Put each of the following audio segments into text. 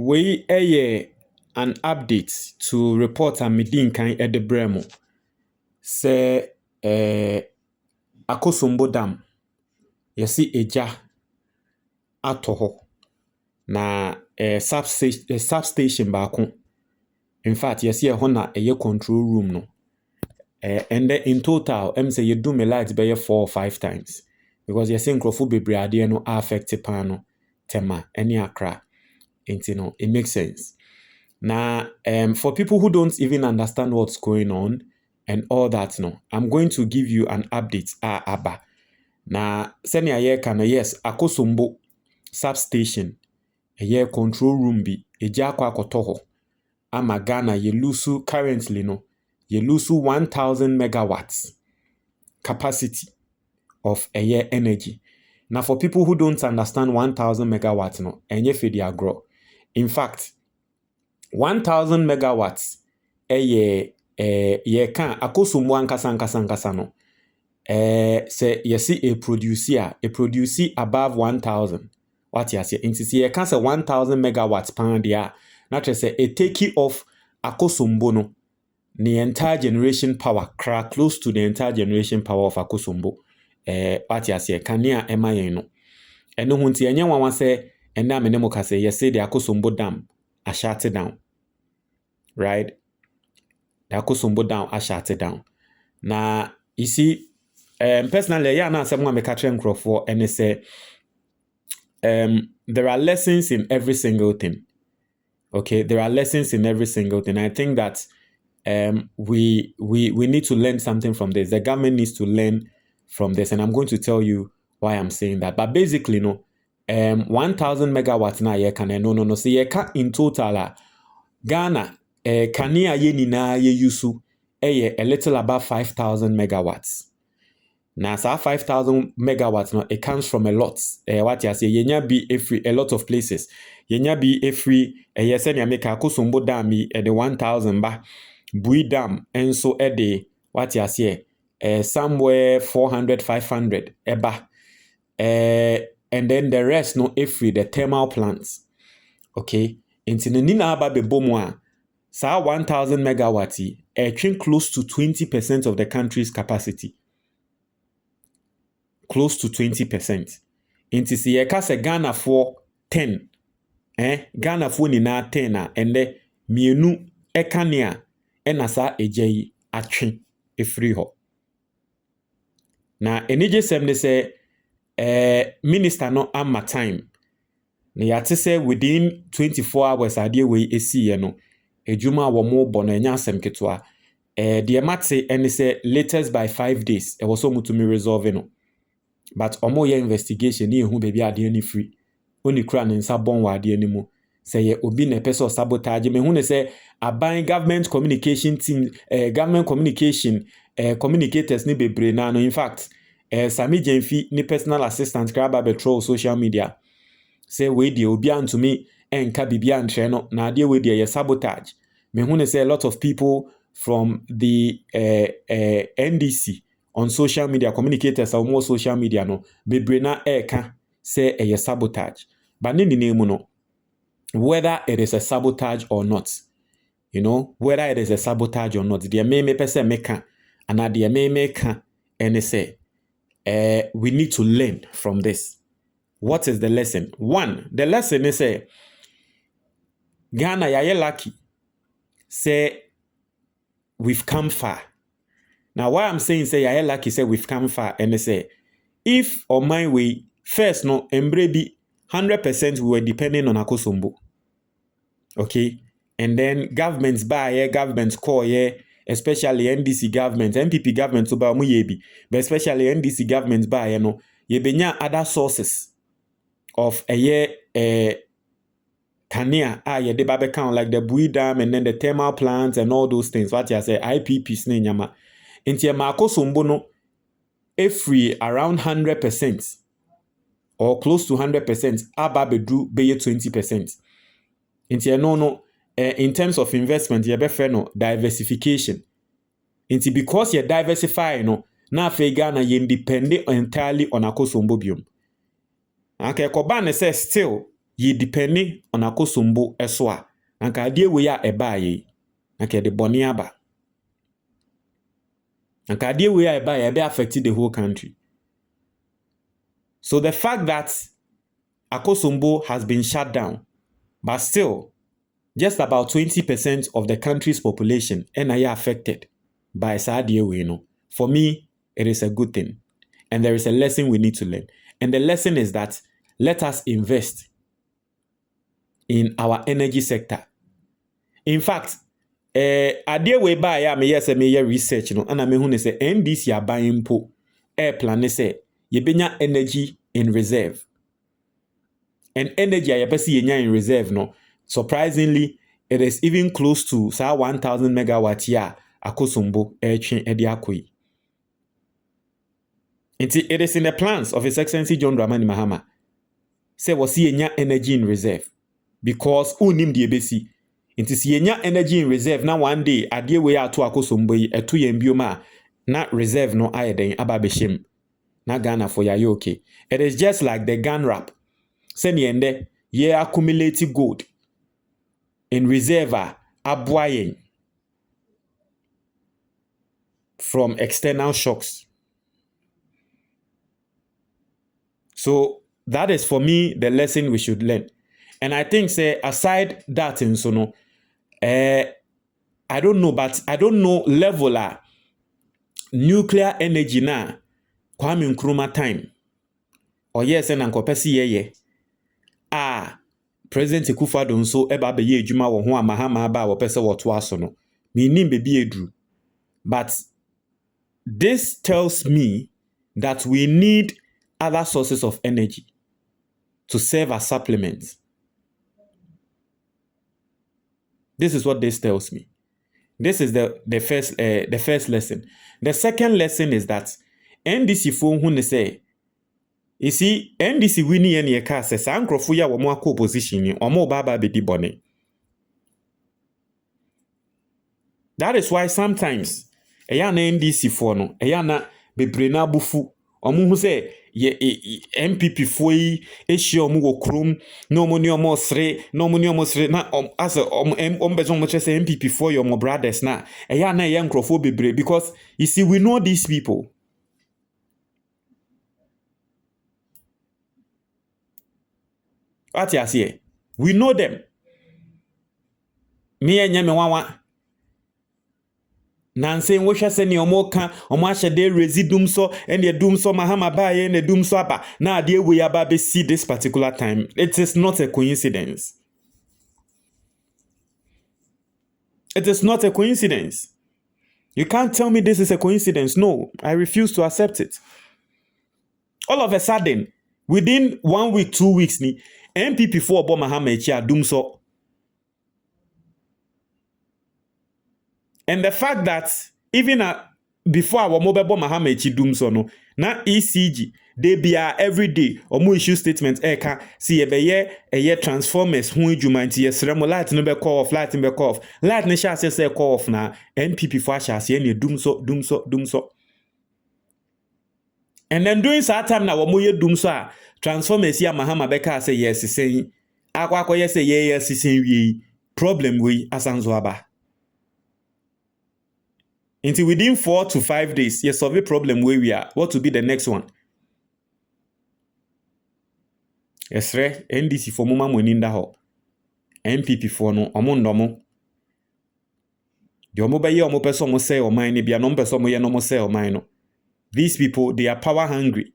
we an update to report a meeting kan at the Bremo. Say Akosombo dam. Yesi eja atoho. Na substation baako. In fact, yesi hona control room no. And then in total, say you do me light by 4 or 5 times. Because yesi nkrofo bebre ade no affect pano tema any akra. It makes sense. Now, for people who don't even understand what's going on and all that, I'm going to give you an update. Aba. Now, senior year can yes, Akosombo substation, a year control room be a jakwa kotoho. Ama Ghana ye lusu currently ye lusu 1,000 megawatts capacity of a year energy. Now, for people who don't understand 1,000 megawatts, enye fedi agro. In fact, 1,000 megawatts ye kan Akosombo ankasa no say yesi a producer above 1,000 what you say inti ye kan say 1,000 megawatts pan dia na say a take off Akosombo no the entire generation power close to the entire generation power of Akosombo what you say kania ema yen no eno hunti enye wanwa say ena menemo ka say yesi the Akosombo dam a shut it down. Right? The Akosombo dam I shut it down. Now, you see, personally, yeah, now someone make a trend for and they say there are lessons in every single thing. Okay, there are lessons in every single thing. I think that we need to learn something from this. The government needs to learn from this, and I'm going to tell you why I'm saying that. But basically, 1,000 megawatts na ye can no. So ye can in total Ghana kania ye nina ye yusu a little above 5,000 megawatts. Now, 5,000 megawatts no, it comes from a lot. What you say, yenya be a lot of places. Yenya be yes, and make Akosombo dam the 1,000 ba Bui dam and so the what you say, somewhere 400, 500 eba. And then the rest no the thermal plants. Okay, into the nina aba be bomwa. 1,000 megawatts, close to 20% of the country's capacity. Close to 20%. Inti si yeka se Ghana for 10. Ghana for ni na 10 na ende mienu ekania enasa ejeyi atwe efri ho. Na enije semne se minister no amma time. Na yate se within 24 hours adie we esi ye no ejuma wo mo bono enya asem ketwa. The mate ene se latest by 5 days e was so mutumi resolve no. But omo ye investigation ni ehu baby ade ni free oni kura ne nsa bon wa ade ni mu say ye obi na person sabotage me hu ne say aban government communication team government communication communicators ni bebre na no in fact Sami Jenfi ni personal assistant kraba betrol social media say we dey obi antumi enka bibia antre no na ade we dey ye sabotage me hu ne say a lot of people from the NDC on social media, communicators or more social media no bebre na eka say a sabotage. But ni name no, whether it is a sabotage or not, whether it is a sabotage or not, the me person meka and the me meka and say we need to learn from this. What is the lesson? One, the lesson is say Ghana ya lucky say we've come far. Now, why I'm saying say I lucky say we've come far and say if on my way first no embrace 100% we were depending on Akosombo. Okay, and then governments buy governments call especially NDC government, MPP government so ba mu yebi, but especially NDC governments buy ye benya other sources of a year Kania ye de babe count like the Bui Dam and then the thermal plants and all those things. What you say IPPs ne nyama. Inti Akosombo no free around 100% or close to 100% aba bedu beye 20%. Inti no in terms of investment ye be no diversification. Inti because you diversify na fe Ghana ye depend entirely on Akosombo biom. Okay, Kobane says still ye depending on Akosombo eso a anka ade we ya eba ye anka de boni aba anka ade we ya eba ye be affect the whole country. So the fact that Akosombo has been shut down, but still just about 20% of the country's population are affected by Sadia Wino. For me, it is a good thing. And there is a lesson we need to learn. And the lesson is that let us invest in our energy sector. In fact, idea we buy ya me yes me research no and I mean say NDC are buying po air plan say ye benya energy in reserve. And energy I pesi yenya in reserve no. Surprisingly, it is even close to 1,000 megawatt ya Akosombo airtrain edi akoi. It is in the plans of His Excellency John Dramani Mahama. Say was yenya energy in reserve because unim die besi. Inti si yenya energy in reserve na one day adie we ato Akosombo yi eto yembioma na reserve no ayeden ababeshem na Ghana for ya okay. It is just like the gun wrap. Send yende ye accumulate gold in reserve aboyen from external shocks. So that is for me the lesson we should learn. And I think say aside that in so no I don't know level nuclear energy na Kwame Nkrumah time or yes and ankopesi ye President Akufo-Addo nso eba be ye adwuma wo ho amahama ba wo pese wo to aso no me nim be bi edru. But this tells me that we need other sources of energy to serve as supplements. This is what this tells me. This is the first lesson. The second lesson is that NDC phone who say, you see, NDC winning any car says, Angrofuya or more co-position or more baba bedi bonnet. That is why sometimes a yana NDC for no, a yana be brena bufu, or mu say, ye MPP foi, issue mu krum, no money or more sre, no money or more sre, na as a bezon much say MPP for your more brothers na, a yana young crofo be because you see, we know these people. What you say? We know them. Me and Yame Wawa. Nancy, we shall send your mocha, or masha de residum so, and the doom so Mahama Baye and the doom swapper. Now, dear, we are baby see this particular time. It is not a coincidence. It is not a coincidence. You can't tell me this is a coincidence. No, I refuse to accept it. All of a sudden, within 1 week, 2 weeks, ni MPP for Obama Mahama doom so. And the fact that even before our mobile bomb Mahama doom so no, na ECG they be every day or more issue statement eka see a year transformers who jumanti yesremo light no be call off light be call off light ne sha say call off na MPP for sha say ne doom so. And then during that time na wo ye doom so transformers ya Mahama beka say yes say akwa yes say yes say we problem we asanzo aba. Until within 4 to 5 days, you solve a problem where we are. What will be the next one? Yes, right. NDC for mama moninda ho. MPP for no omondomo. The omoba ye omo person mo say o mine be no person mo ye no mo say o mine. These people they are power hungry.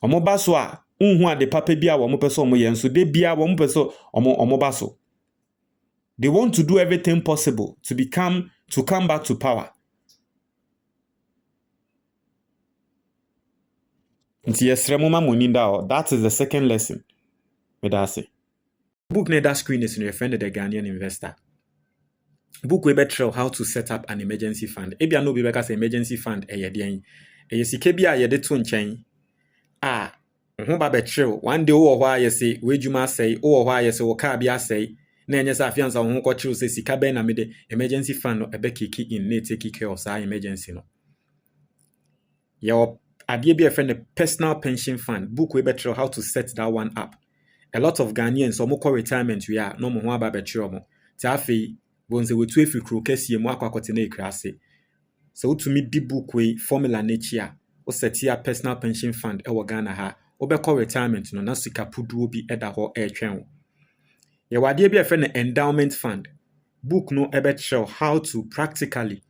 Omoba so a unhu ade papa bia wo mo person mo ye nso de bia wo mo person omoba so. They want to do everything possible to come back to power. That is the second lesson. Book near that screen is in your friend the Ghanaian investor. Book we better how to set up an emergency fund. Ebia no be because emergency fund eyedian. Eyesike bia yede to nchen. Ho ba betre one day wo hwa yesi we dwuma sei wo hwa yesi wo ka bia sei na enye sa afianza ho ko kire se sika be na me de emergency fund no ebe kiki in na take care of sa emergency no. Your idea be a friend a personal pension fund. Book we better how to set that one up. a lot of Ghanaians so mo retirement we are no mo ho aba betro mo ti afei bonze wetu efi kro kase mu akwakote na ekrase so utumi di book we formula na chi a o set ya personal pension fund e wo Ghana ha wo be retirement no na sika puduo bi eda ho e twen wo ye wade bi efe na endowment fund book no ebe show how to practically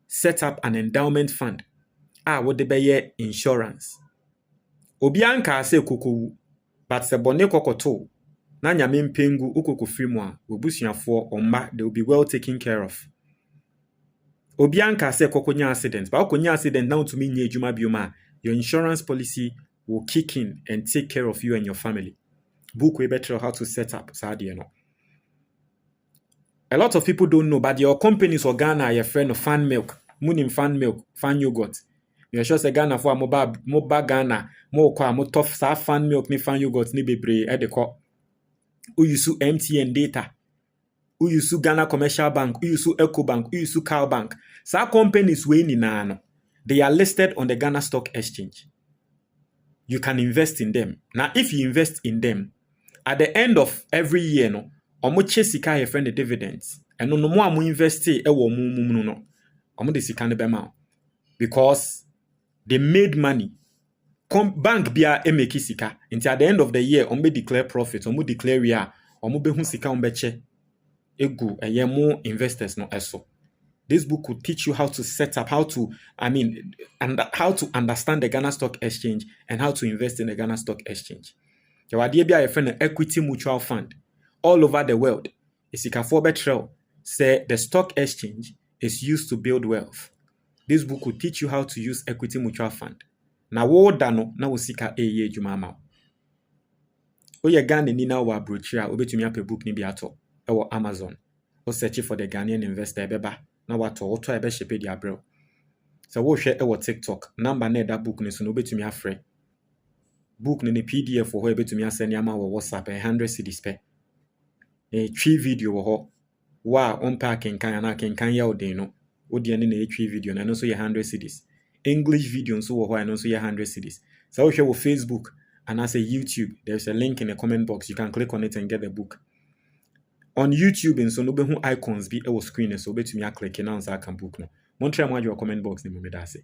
set up an endowment fund wo de be ye insurance obi anka ase kokowu but se bone kokoto na nyame mpengu ukokofiri mu a obusuafo omma they will be well taken care of obi anka ase kokonya accident but okonya accident now to me nya ejuma bioma your insurance policy will kick in and take care of you and your family book we better how to set up sadie no a lot of people don't know but your companies or Ghana your friend of fan milk munim fan milk fan yogurt you sure say Ghana for moba Ghana mo kwa mo tough sa fan milk ni fan yogurt ni bebre e de ko who use MTN data who use Ghana Commercial Bank who use Eco Bank who use Cal Bank sa companies we ni na no they are listed on the Ghana Stock Exchange you can invest in them now if you invest in them at the end of every year no omo che sika your friend the dividends eno no mo am invest e wo mum no omo de sika ne be ma because they made money bank bia make sika until at the end of the year omo declare profit omo declare we are omo be hu sika omo che egu more investors no eso this book could teach you how to set up how to how to understand the Ghana Stock Exchange and how to invest in the Ghana Stock Exchange your idea be a friend equity mutual fund all over the world isikafo betrel say the stock exchange is used to build wealth this book will teach you how to use equity mutual fund na wo dano na wo sika eye adwuma ma o ye Ghana ni na wo abrochi a obetumi ape book ni bi ato e wo Amazon o search for the Ghanaian investor beba na wato wo to ebe shepe di abrel so wo hwe e wo TikTok number na da book ni so no obetumi afre book ni PDF wo ebetumi asend ama wo WhatsApp 100 cedis pe twi video wo ho wa unpacking kan na kan ya odin no odi ene na twi video na no so ye 100 cedis English video so wo ho no so ye 100 cedis so wo hwe wo Facebook and as a YouTube there's a link in the comment box you can click on it and get the book on YouTube and so no be hu icons bi e wo screen so betumi a click na on sa kan book no mo try mo adwo comment box ni mo me da se